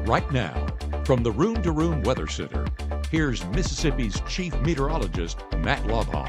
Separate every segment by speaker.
Speaker 1: Right now, from the Room to Room Weather Center, here's Mississippi's Chief Meteorologist, Matt Lobhon.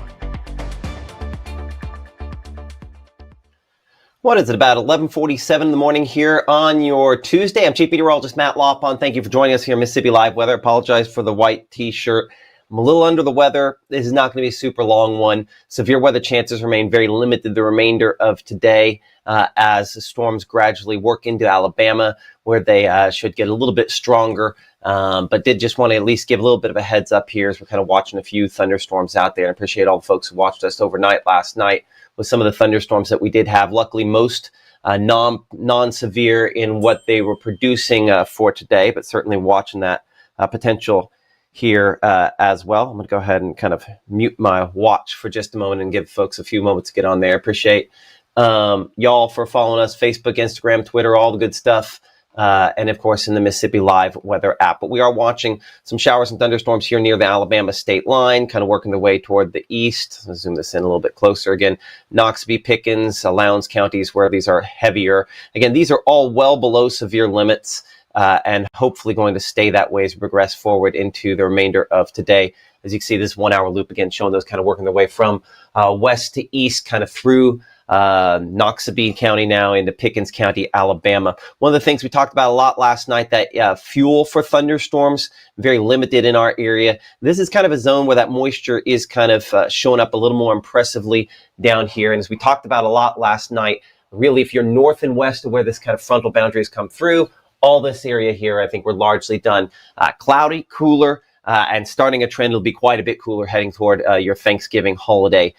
Speaker 2: What is it, about 11:47 in the morning here on your Tuesday? I'm Chief Meteorologist Matt Lobhon. Thank you for joining us here on Mississippi Live Weather. Apologize for the white t-shirt. I'm a little under the weather. This is not going to be a super long one. Severe weather chances remain very limited the remainder of today as the storms gradually work into Alabama, where they should get a little bit stronger. But did just want to at least give a little bit of a heads up here as we're kind of watching a few thunderstorms out there. I appreciate all the folks who watched us overnight last night with some of the thunderstorms that we did have. Luckily, most non-severe in what they were producing for today, but certainly watching that potential here as well. I'm going to go ahead and kind of mute my watch for just a moment and give folks a few moments to get on there. Appreciate y'all for following us, Facebook, Instagram, Twitter, all the good stuff. And of course in the Mississippi Live Weather app. But we are watching some showers and thunderstorms here near the Alabama state line, kind of working their way toward the east. I'll zoom this in a little bit closer. Again, Noxubee, Pickens, Lowndes counties where these are heavier. Again, these are all well below severe limits and hopefully going to stay that way as we progress forward into the remainder of today. As you can see, this 1 hour loop again showing those kind of working their way from west to east, kind of through Noxubee County now into Pickens County, Alabama. One of the things we talked about a lot last night, that fuel for thunderstorms, very limited in our area. This is kind of a zone where that moisture is kind of showing up a little more impressively down here. And as we talked about a lot last night, really, if you're north and west of where this kind of frontal boundaries come through, all this area here, I think we're largely done. Cloudy, cooler, and starting a trend. It'll be quite a bit cooler heading toward your Thanksgiving holiday.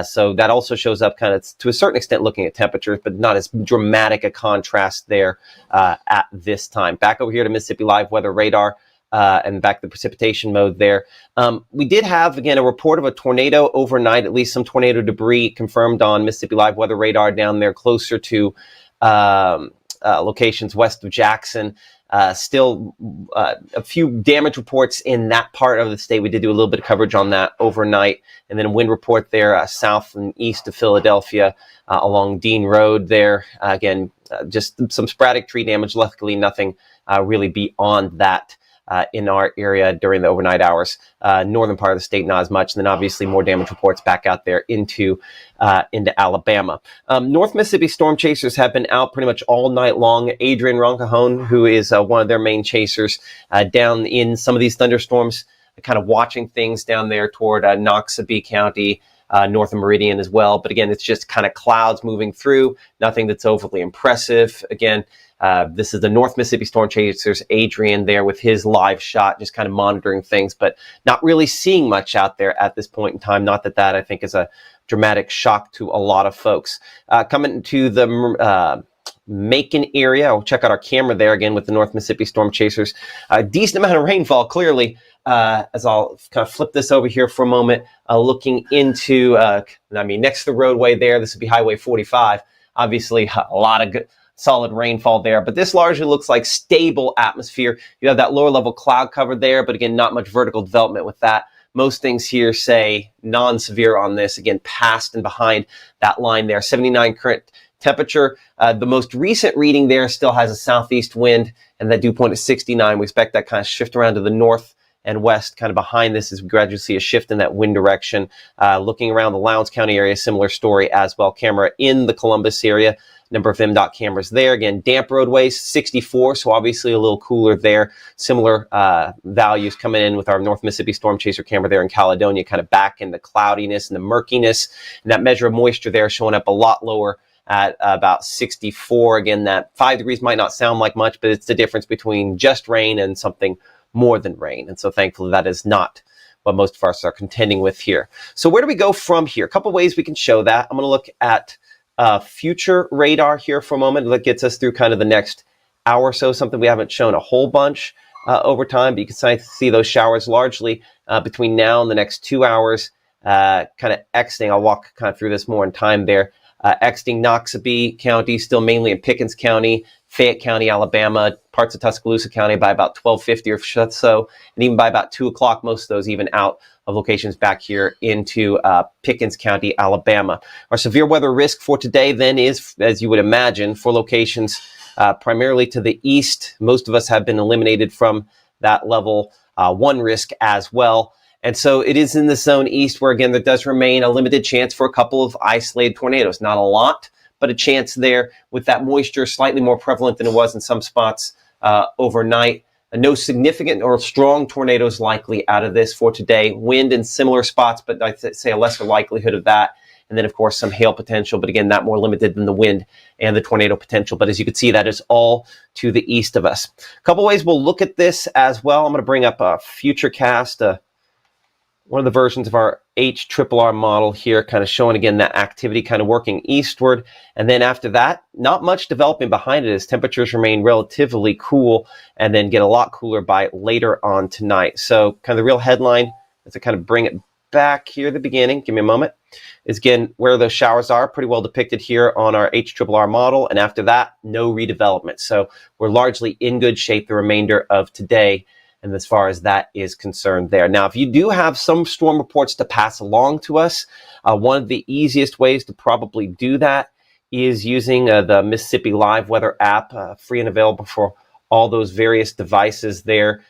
Speaker 2: So that also shows up kind of to a certain extent looking at temperatures, but not as dramatic a contrast there at this time. Back over here to Mississippi Live Weather Radar and back to the precipitation mode there. We did have, again, a report of a tornado overnight, at least some tornado debris confirmed on Mississippi Live Weather Radar down there closer to locations west of Jackson. Still a few damage reports in that part of the state. We did do a little bit of coverage on that overnight. And then a wind report there south and east of Philadelphia along Dean Road there. Again, just some sporadic tree damage. Luckily, nothing really beyond that in our area during the overnight hours. Northern part of the state, not as much. And then obviously more damage reports back out there into Alabama. North Mississippi storm chasers have been out pretty much all night long. Adrian Roncajon, who is one of their main chasers down in some of these thunderstorms, kind of watching things down there toward Noxubee County, north of Meridian as well. But again, it's just kind of clouds moving through, nothing that's overly impressive. Again, this is the North Mississippi Storm Chasers, Adrian there with his live shot, just kind of monitoring things, but not really seeing much out there at this point in time. Not that I think is a dramatic shock to a lot of folks. Coming to the Macon area, I'll check out our camera there again with the North Mississippi Storm Chasers. A decent amount of rainfall, clearly, as I'll kind of flip this over here for a moment, looking into, next to the roadway there, this would be Highway 45. Obviously, a lot of good, solid rainfall there, but this largely looks like stable atmosphere. You have that lower level cloud cover there, but again, not much vertical development with that. Most things here say non-severe on this, again, past and behind that line there. 79 current temperature. The most recent reading there still has a southeast wind, and that dew point is 69. We expect that kind of shift around to the north and west, kind of behind this, as we gradually see a shift in that wind direction. Looking around the Lowndes County area, similar story as well. Camera in the Columbus area. Number of MDOT cameras there. Again, damp roadways, 64, so obviously a little cooler there. Similar values coming in with our North Mississippi Storm Chaser camera there in Caledonia, kind of back in the cloudiness and the murkiness. And that measure of moisture there showing up a lot lower at about 64. Again, that 5 degrees might not sound like much, but it's the difference between just rain and something more than rain. And so thankfully that is not what most of us are contending with here. So where do we go from here? A couple ways we can show that. I'm going to look at future radar here for a moment. That gets us through kind of the next hour or so, something we haven't shown a whole bunch over time, but you can see those showers largely between now and the next 2 hours, kind of exiting. I'll walk kind of through this more in time there. Exiting Noxubee County, still mainly in Pickens County, Fayette County, Alabama, parts of Tuscaloosa County by about 12:50 or so, and even by about 2 o'clock, most of those even out of locations back here into Pickens County, Alabama. Our severe weather risk for today then is, as you would imagine, for locations primarily to the east. Most of us have been eliminated from that level 1 risk as well. And so it is in the zone east where, again, there does remain a limited chance for a couple of isolated tornadoes. Not a lot, but a chance there with that moisture slightly more prevalent than it was in some spots overnight. No significant or strong tornadoes likely out of this for today. Wind in similar spots, but I'd say a lesser likelihood of that. And then, of course, some hail potential, but again, that more limited than the wind and the tornado potential. But as you can see, that is all to the east of us. A couple ways we'll look at this as well. I'm going to bring up a Futurecast, one of the versions of our HRRR model here, kind of showing, again, that activity kind of working eastward. And then after that, not much developing behind it as temperatures remain relatively cool and then get a lot cooler by later on tonight. So kind of the real headline, as I kind of bring it back here at the beginning, give me a moment, is again where those showers are, pretty well depicted here on our HRRR model. And after that, no redevelopment. So we're largely in good shape the remainder of today, and as far as that is concerned there. Now, if you do have some storm reports to pass along to us, one of the easiest ways to probably do that is using the Mississippi Live Weather app, free and available for all those various devices there.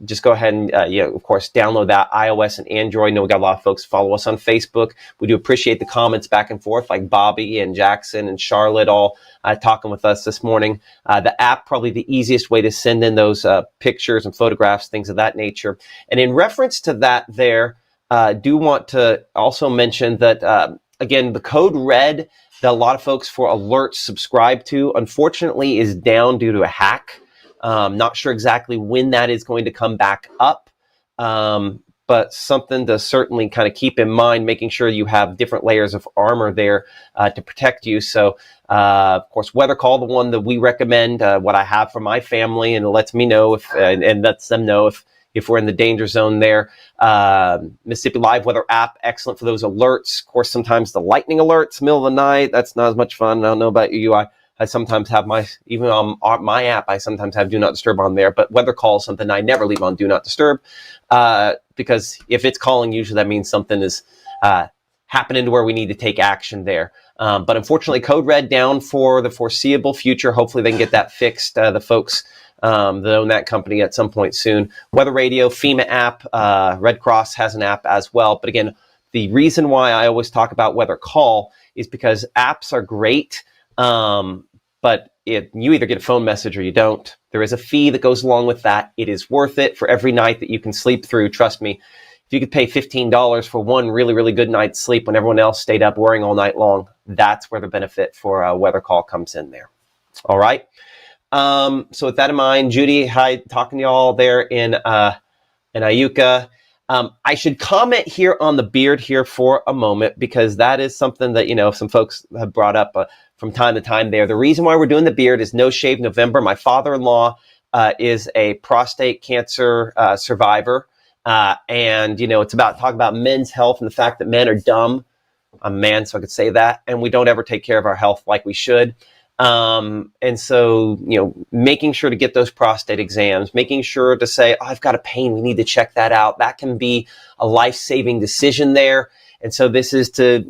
Speaker 2: Just go ahead and, of course, download that, iOS and Android. I know we got a lot of folks follow us on Facebook. We do appreciate the comments back and forth, like Bobby and Jackson and Charlotte all talking with us this morning. The app, probably the easiest way to send in those pictures and photographs, things of that nature. And in reference to that there, do want to also mention that, again, the code RED that a lot of folks for alerts subscribe to, unfortunately, is down due to a hack. Not sure exactly when that is going to come back up, but something to certainly kind of keep in mind, making sure you have different layers of armor there to protect you. So, of course, Weather Call, the one that we recommend, what I have for my family, and it lets me know if, and lets them know if we're in the danger zone there. Mississippi Live Weather app, excellent for those alerts. Of course, sometimes the lightning alerts, middle of the night, that's not as much fun. I don't know about you. I sometimes have even on my app, I sometimes have Do Not Disturb on there, but Weather Call is something I never leave on Do Not Disturb, because if it's calling, usually that means something is happening to where we need to take action there. But unfortunately, code red down for the foreseeable future. Hopefully they can get that fixed, the folks that own that company at some point soon. Weather Radio, FEMA app, Red Cross has an app as well. But again, the reason why I always talk about Weather Call is because apps are great, but you either get a phone message or you don't. There is a fee that goes along with that. It is worth it for every night that you can sleep through. Trust me, if you could pay $15 for one really, really good night's sleep when everyone else stayed up worrying all night long, that's where the benefit for Weather Call comes in there. All right. So with that in mind, Judy, hi, talking to y'all there in Iuka. I should comment here on the beard here for a moment, because that is something that, some folks have brought up from time to time there. The reason why we're doing the beard is No Shave November. My father-in-law is a prostate cancer survivor. And, it's about talking about men's health and the fact that men are dumb. I'm a man, so I could say that. And we don't ever take care of our health like we should. And so, making sure to get those prostate exams, making sure to say, oh, I've got a pain, we need to check that out. That can be a life-saving decision there. And so this is to,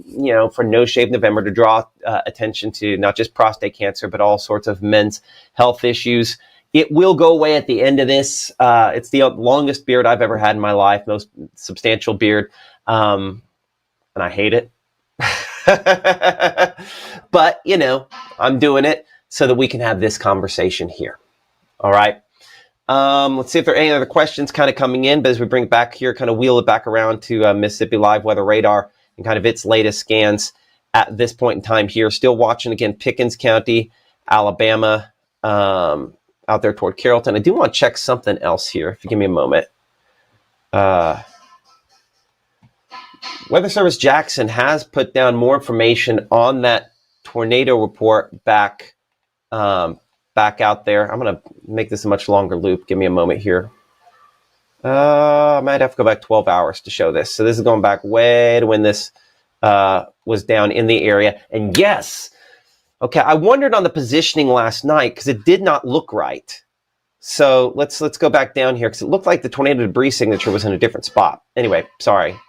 Speaker 2: for No Shave November, to draw attention to not just prostate cancer, but all sorts of men's health issues. It will go away at the end of this. It's the longest beard I've ever had in my life, most substantial beard. And I hate it. But, I'm doing it so that we can have this conversation here. All right. Let's see if there are any other questions kind of coming in. But as we bring it back here, kind of wheel it back around to Mississippi Live Weather Radar and kind of its latest scans at this point in time here. Still watching, again, Pickens County, Alabama, out there toward Carrollton. I do want to check something else here, if you give me a moment. Weather Service Jackson has put down more information on that tornado report back out there. I'm going to make this a much longer loop. Give me a moment here. I might have to go back 12 hours to show this. So this is going back way to when this was down in the area. And yes, okay, I wondered on the positioning last night because it did not look right. So let's go back down here because it looked like the tornado debris signature was in a different spot. Anyway, sorry.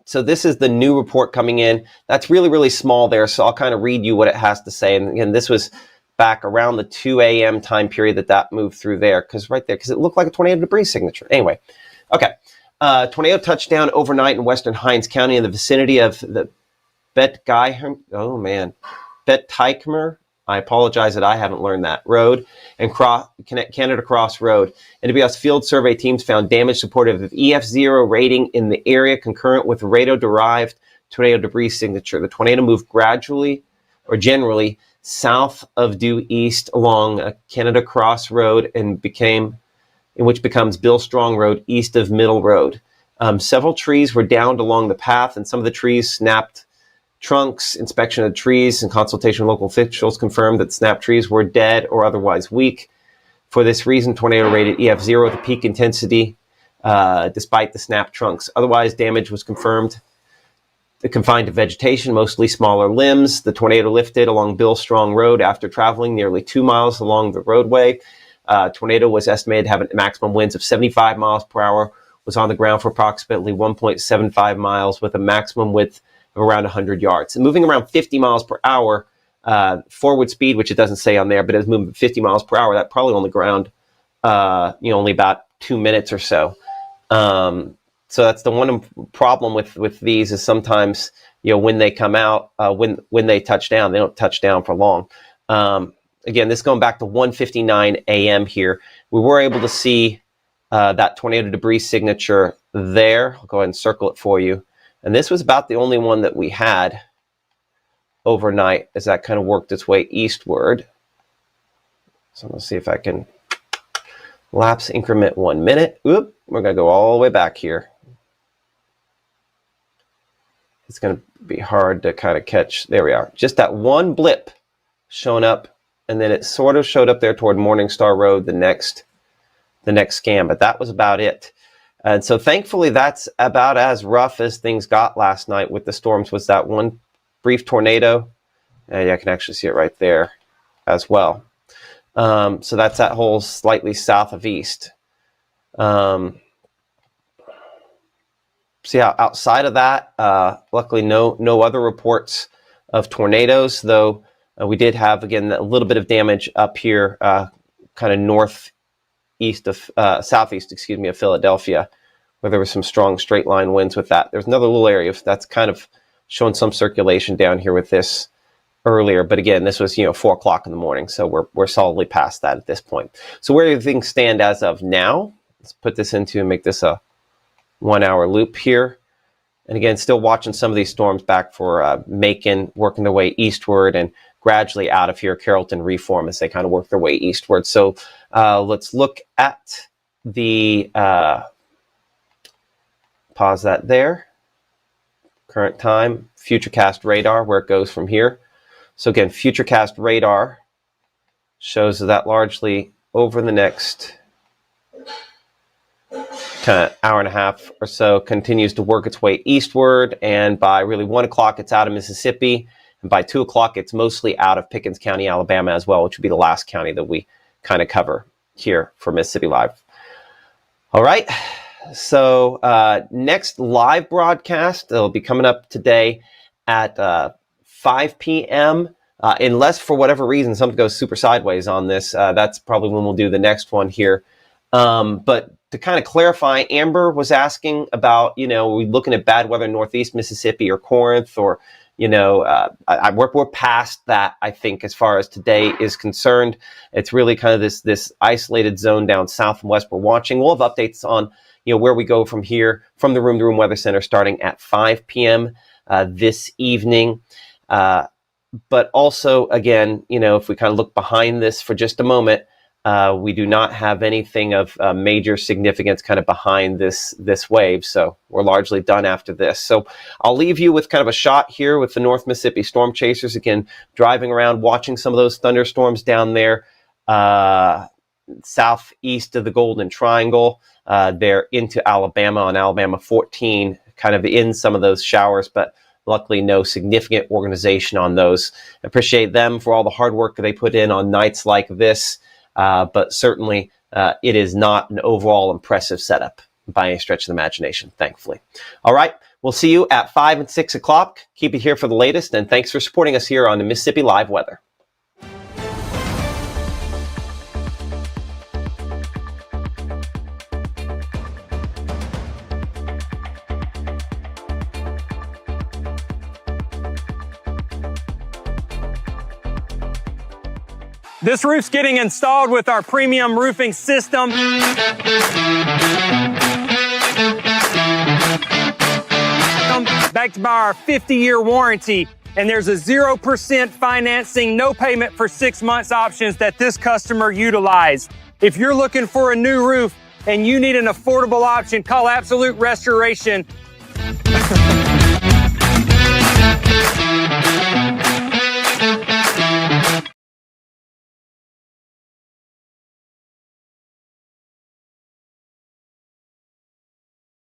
Speaker 2: So this is the new report coming in. That's really, really small there. So I'll kind of read you what it has to say. And again, this was back around the 2 a.m. time period that moved through there. Because it looked like a tornado debris signature. Anyway, okay. Tornado touchdown overnight in western Hinds County in the vicinity of the Betgeimer. Oh, man. Bettheimer. I apologize that I haven't learned that. Road and Canada Cross Road. NWS field survey teams found damage supportive of EF0 rating in the area concurrent with radar-derived tornado debris signature. The tornado moved gradually or generally south of due east along Canada Cross Road and which becomes Bill Strong Road east of Middle Road. Several trees were downed along the path and some of the trees snapped trunks. Inspection of trees and consultation with local officials confirmed that snapped trees were dead or otherwise weak. For this reason, tornado rated EF0 with a peak intensity despite the snapped trunks. Otherwise, damage was confirmed. Confined to vegetation, mostly smaller limbs. The tornado lifted along Bill Strong Road after traveling nearly 2 miles along the roadway. Tornado was estimated to have a maximum winds of 75 miles per hour, was on the ground for approximately 1.75 miles with a maximum width of around 100 yards. And moving around 50 miles per hour, forward speed, which it doesn't say on there, but it's moving 50 miles per hour. That probably on the ground, only about 2 minutes or so. So that's the one problem with these is sometimes, when they come out, when they touch down, they don't touch down for long. Again, this going back to 1:59 a.m. here. We were able to see that tornado debris signature there. I'll go ahead and circle it for you. And this was about the only one that we had overnight as that kind of worked its way eastward. So let's see if I can lapse increment 1 minute. Oop, we're going to go all the way back here. It's going to be hard to kind of catch. There we are. Just that one blip showing up, and then it sort of showed up there toward Morningstar Road the next scan, but that was about it. And so thankfully that's about as rough as things got last night with the storms, was that one brief tornado. And I can actually see it right there as well. So that's that whole slightly south of east. So yeah, outside of that, luckily no other reports of tornadoes, though we did have, again, a little bit of damage up here, kind of southeast of Philadelphia, where there was some strong straight line winds with that. There's another little area that's kind of showing some circulation down here with this earlier, but again, this was 4 o'clock in the morning, so we're solidly past that at this point. So where do things stand as of now? Let's put this into and make this a 1 hour loop here. And again, still watching some of these storms back for Macon, working their way eastward and gradually out of here, Carrollton reform as they kind of work their way eastward. So let's look at the, pause that there, current time, Futurecast radar, where it goes from here. So again, Futurecast radar shows that largely over the next kind of hour and a half or so continues to work its way eastward, and by really 1 o'clock it's out of Mississippi, and by 2 o'clock it's mostly out of Pickens County, Alabama as well, which would be the last county that we kind of cover here for Mississippi Live. All right, so next live broadcast, it'll be coming up today at 5 p.m. Unless for whatever reason something goes super sideways on this, that's probably when we'll do the next one here. But to kind of clarify, Amber was asking about, are we looking at bad weather in Northeast Mississippi or Corinth, or, we're past that, I think, as far as today is concerned. It's really kind of this isolated zone down south and west we're watching. We'll have updates on, where we go from here, from the Room to Room Weather Center starting at 5 p.m. This evening. But also, again, if we kind of look behind this for just a moment, we do not have anything of major significance kind of behind this wave. So we're largely done after this. So I'll leave you with kind of a shot here with the North Mississippi Storm Chasers, again, driving around, watching some of those thunderstorms down there, southeast of the Golden Triangle. They're into Alabama on Alabama 14, kind of in some of those showers, but luckily no significant organization on those. I appreciate them for all the hard work that they put in on nights like this. But certainly it is not an overall impressive setup by any stretch of the imagination, thankfully. All right. Well, We'll see you at 5 and 6 o'clock. Keep it here for the latest, and thanks for supporting us here on the Mississippi Live Weather.
Speaker 3: This roof's getting installed with our premium roofing system. Backed by our 50-year warranty. And there's a 0% financing, no payment for 6 months options that this customer utilized. If you're looking for a new roof and you need an affordable option, call Absolute Restoration.